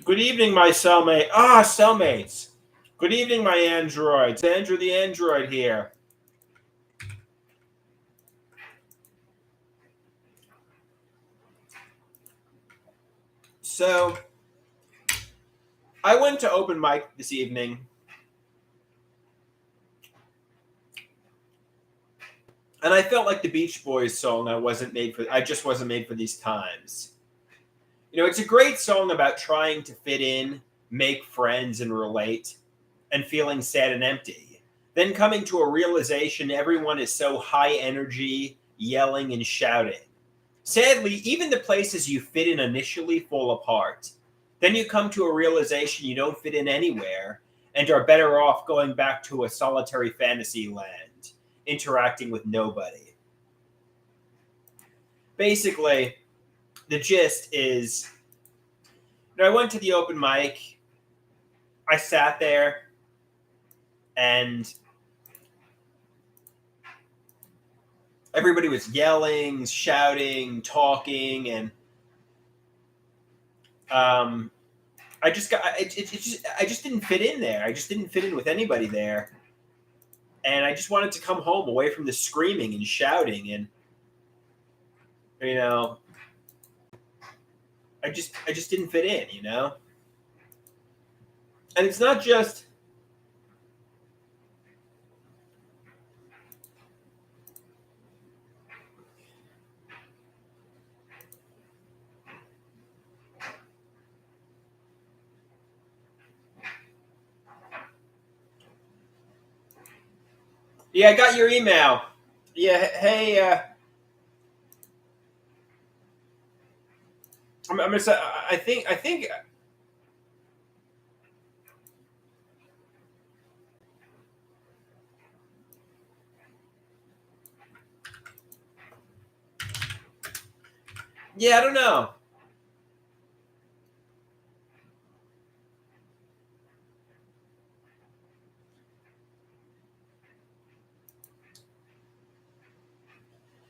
Good evening, my cellmate. Ah, cellmates. Good evening, my androids. Andrew the android here. So, I went to open mic this evening, and I felt like the Beach Boys song I just wasn't made for these times. You know, it's a great song about trying to fit in, make friends, and relate, and feeling sad and empty. Then coming to a realization everyone is so high energy, yelling and shouting. Sadly, even the places you fit in initially fall apart. Then you come to a realization you don't fit in anywhere and are better off going back to a solitary fantasy land, interacting with nobody. Basically, the gist is I went to the open mic, I sat there, and everybody was yelling, shouting, talking, and I just got I just didn't fit in there. I just didn't fit in with anybody there, and I just wanted to come home away from the screaming and shouting, and you know, I just didn't fit in, and it's not just. Yeah, I got your email. Yeah, hey, I'm gonna say I think. Yeah, I don't know.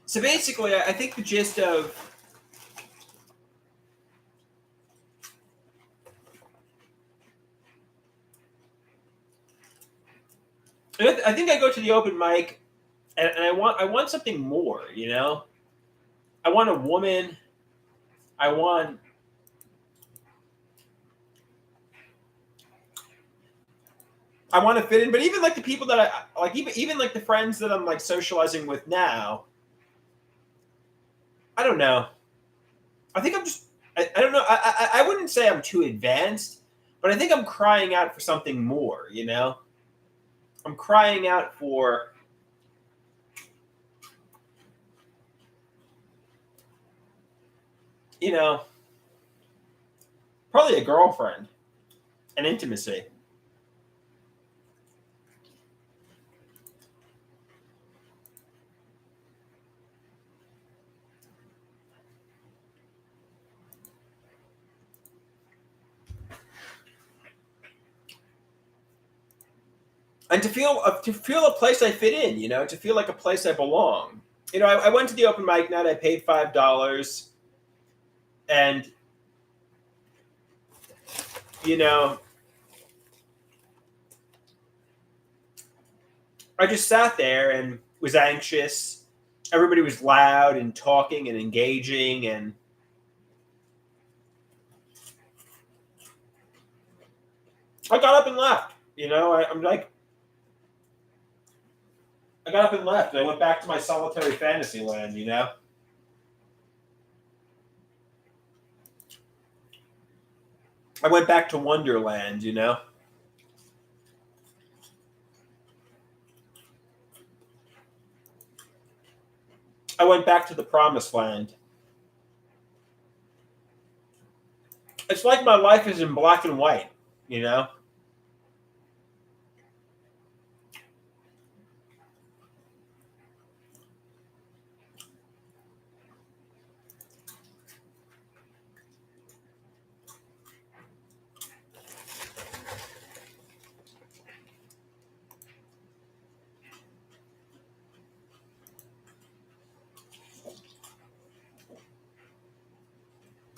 So basically, I think the gist of I think I go to the open mic, and I want something more. I want a woman. I want I want to fit in, but even like the people that I like, even like the friends that I'm like socializing with now, I don't know. I think I'm just I don't know. I wouldn't say I'm too advanced, but I think I'm crying out for something more. I'm crying out for you know probably a girlfriend and intimacy. And to feel a place I fit in, to feel like a place I belong. I went to the open mic night. I paid $5, and you know, I just sat there and was anxious. Everybody was loud and talking and engaging, and I got up and left. I'm like, I got up and left. I went back to my solitary fantasy land. I went back to Wonderland. I went back to the promised land. It's like my life is in black and white. You know.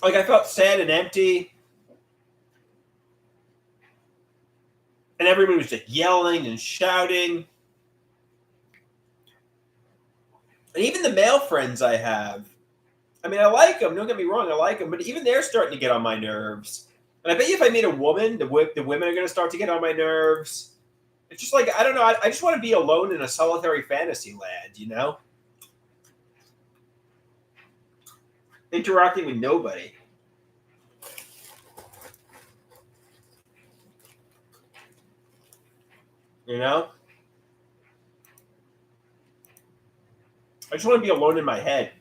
Like I felt sad and empty. everybody was just yelling and shouting. And even the male friends I have, I mean, I like them. Don't get me wrong, I like them. But even they're starting to get on my nerves. And I bet you if I meet a woman, the women are going to start to get on my nerves. It's just like, I don't know. I just want to be alone in a solitary fantasy land, you know? Interacting with nobody. You know? I just want to be alone in my head.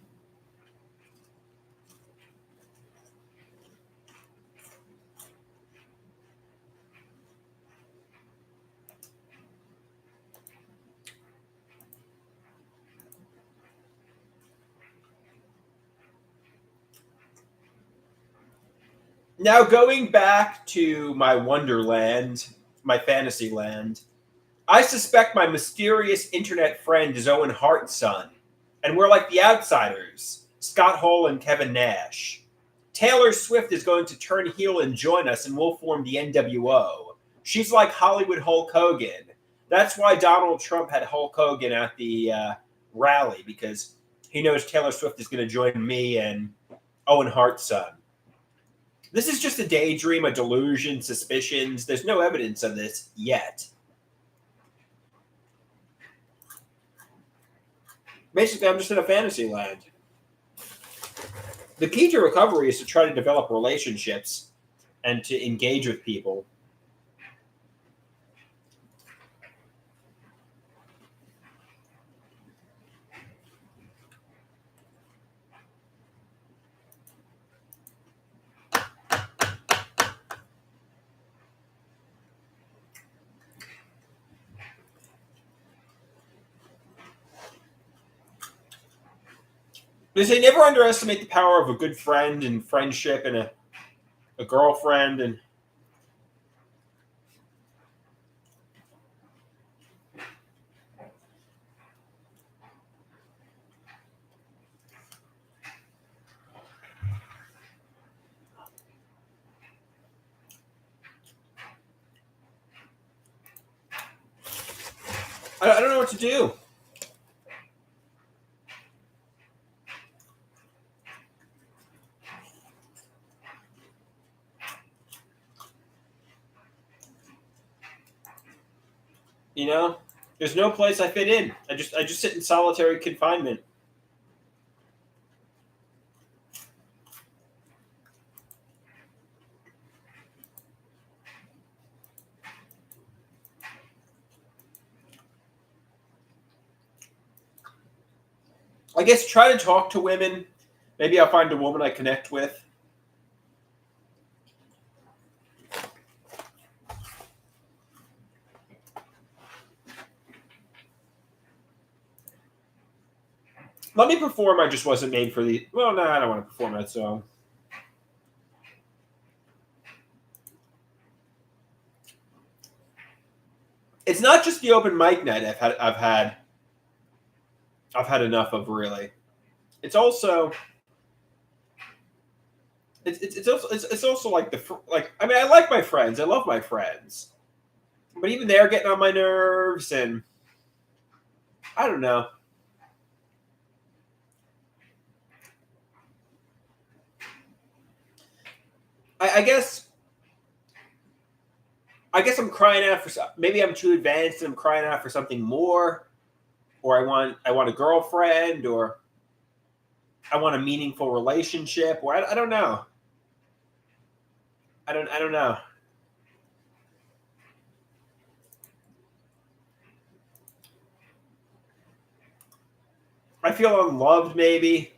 Now, going back to my wonderland, my fantasy land, I suspect my mysterious internet friend is Owen Hart's son, and we're like the outsiders, Scott Hall and Kevin Nash. Taylor Swift is going to turn heel and join us, and we'll form the NWO. She's like Hollywood Hulk Hogan. That's why Donald Trump had Hulk Hogan at the rally, because he knows Taylor Swift is going to join me and Owen Hart's son. This is just a daydream, a delusion, suspicions. There's no evidence of this yet. Basically, I'm just in a fantasy land. The key to recovery is to try to develop relationships and to engage with people. They say never underestimate the power of a good friend and friendship and a girlfriend and I don't know what to do. You know, there's no place I fit in. I just sit in solitary confinement. I guess try to talk to women. Maybe I'll find a woman I connect with. Let me perform. I just wasn't made for the. Well, no, I don't want to perform that song. It's not just the open mic night I've had enough of, really. It's also it's also like I mean, I like my friends. I love my friends, but even they're getting on my nerves, and I don't know. I guess I'm crying out for maybe I'm too advanced and I'm crying out for something more, or I want a girlfriend, or I want a meaningful relationship, or I don't know. I don't know. I feel unloved, maybe.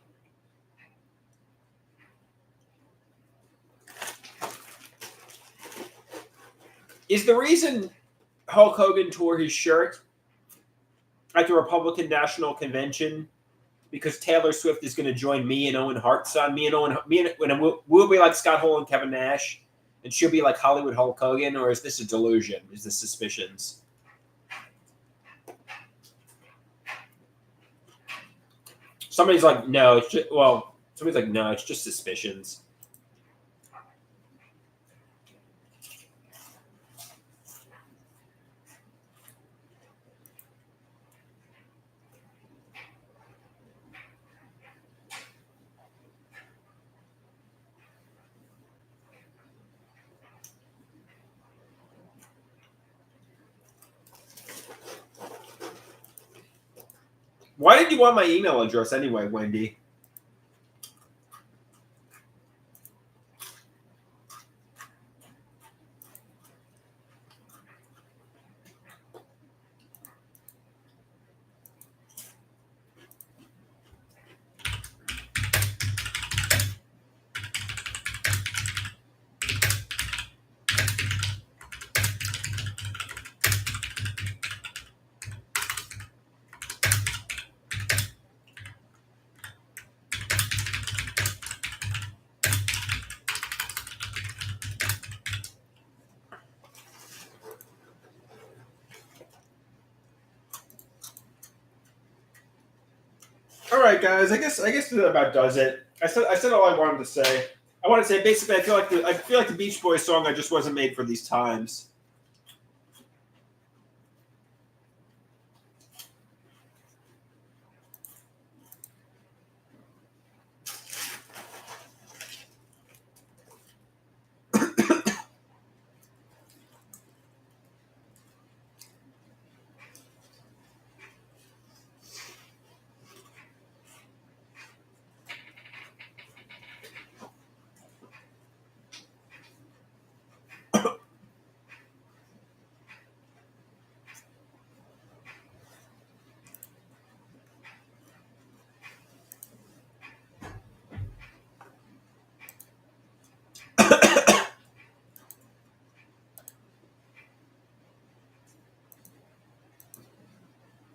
Is the reason Hulk Hogan tore his shirt at the Republican National Convention because Taylor Swift is going to join me and Owen Hart's son? We'll be like Scott Hall and Kevin Nash, and she'll be like Hollywood Hulk Hogan, or is this a delusion? Is this suspicions? Somebody's like, no, it's just, well, somebody's like, no, it's just suspicions. Why did you want my email address anyway, Wendy? All right, guys. I guess that about does it. I said all I wanted to say. I want to say basically I feel like the Beach Boys song I just wasn't made for these times.